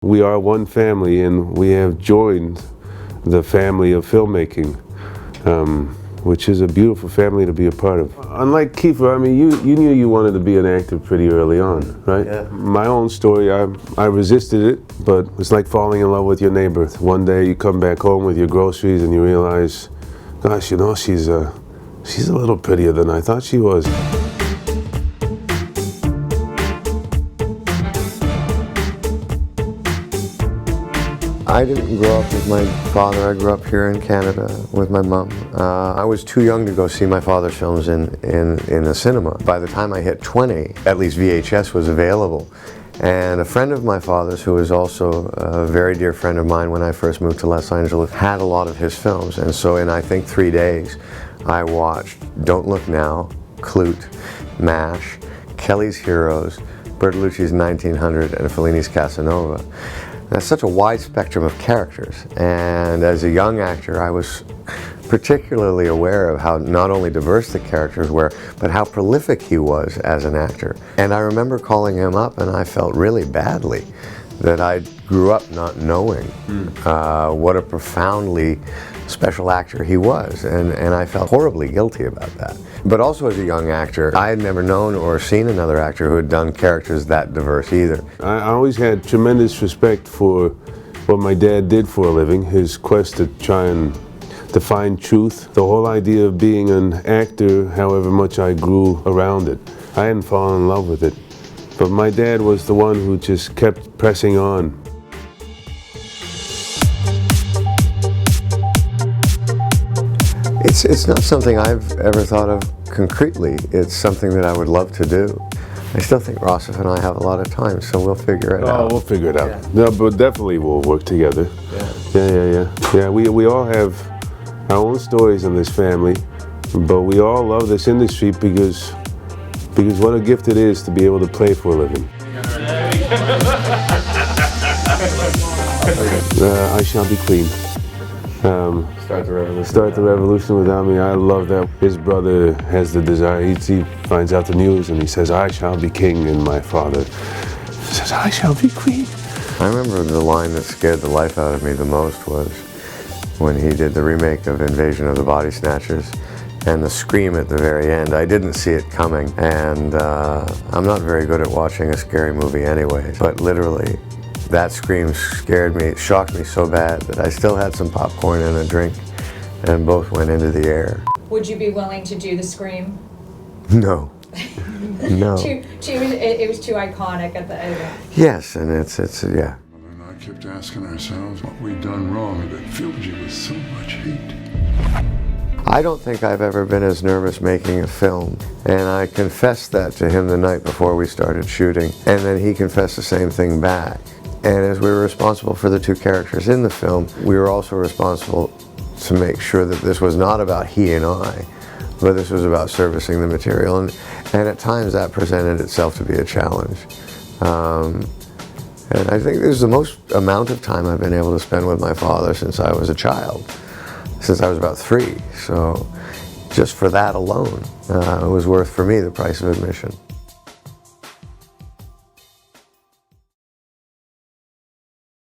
we are one family, and we have joined the family of filmmaking, which is a beautiful family to be a part of. Unlike Kiefer, I mean, you knew you wanted to be an actor pretty early on, right? Yeah. My own story, I resisted it, but it's like falling in love with your neighbor. One day you come back home with your groceries and you realize, gosh, you know, she's a little prettier than I thought she was. I didn't grow up with my father. I grew up here in Canada with my mom. I was too young to go see my father's films in the cinema. By the time I hit 20, at least VHS was available. And a friend of my father's, who was also a very dear friend of mine when I first moved to Los Angeles, had a lot of his films. And so in, I think, 3 days, I watched Don't Look Now, Clute, MASH, Kelly's Heroes, Bertolucci's 1900, and Fellini's Casanova. That's such a wide spectrum of characters, and as a young actor I was particularly aware of how not only diverse the characters were, but how prolific he was as an actor. And I remember calling him up and I felt really badly that I grew up not knowing what a profoundly special actor he was, and I felt horribly guilty about that. But also as a young actor, I had never known or seen another actor who had done characters that diverse either. I always had tremendous respect for what my dad did for a living, his quest to try and define truth. The whole idea of being an actor, however much I grew around it, I hadn't fallen in love with it. But my dad was the one who just kept pressing on. It's not something I've ever thought of concretely. It's something that I would love to do. I still think Rossif and I have a lot of time, so we'll figure it out. Oh, we'll figure it out. Yeah. No, but definitely we'll work together. Yeah. Yeah, we all have our own stories in this family, but we all love this industry because what a gift it is to be able to play for a living. I shall be queen. Start the revolution. Start the revolution without me. I love that. His brother has the desire. He finds out the news and he says, I shall be king, and my father says, I shall be queen. I remember the line that scared the life out of me the most was when he did the remake of Invasion of the Body Snatchers, and the scream at the very end. I didn't see it coming, and I'm not very good at watching a scary movie anyways, but literally that scream scared me. It shocked me so bad that I still had some popcorn and a drink, and both went into the air. Would you be willing to do the scream? No. No. It was too iconic at the end. Yes, and it's yeah. And I kept asking ourselves what we'd done wrong that filled you with so much hate. I don't think I've ever been as nervous making a film, and I confessed that to him the night before we started shooting, and then he confessed the same thing back. And as we were responsible for the two characters in the film, we were also responsible to make sure that this was not about he and I, but this was about servicing the material, and at times that presented itself to be a challenge. And I think this is the most amount of time I've been able to spend with my father since I was a child, since I was about 3. So just for that alone, it was worth, for me, the price of admission.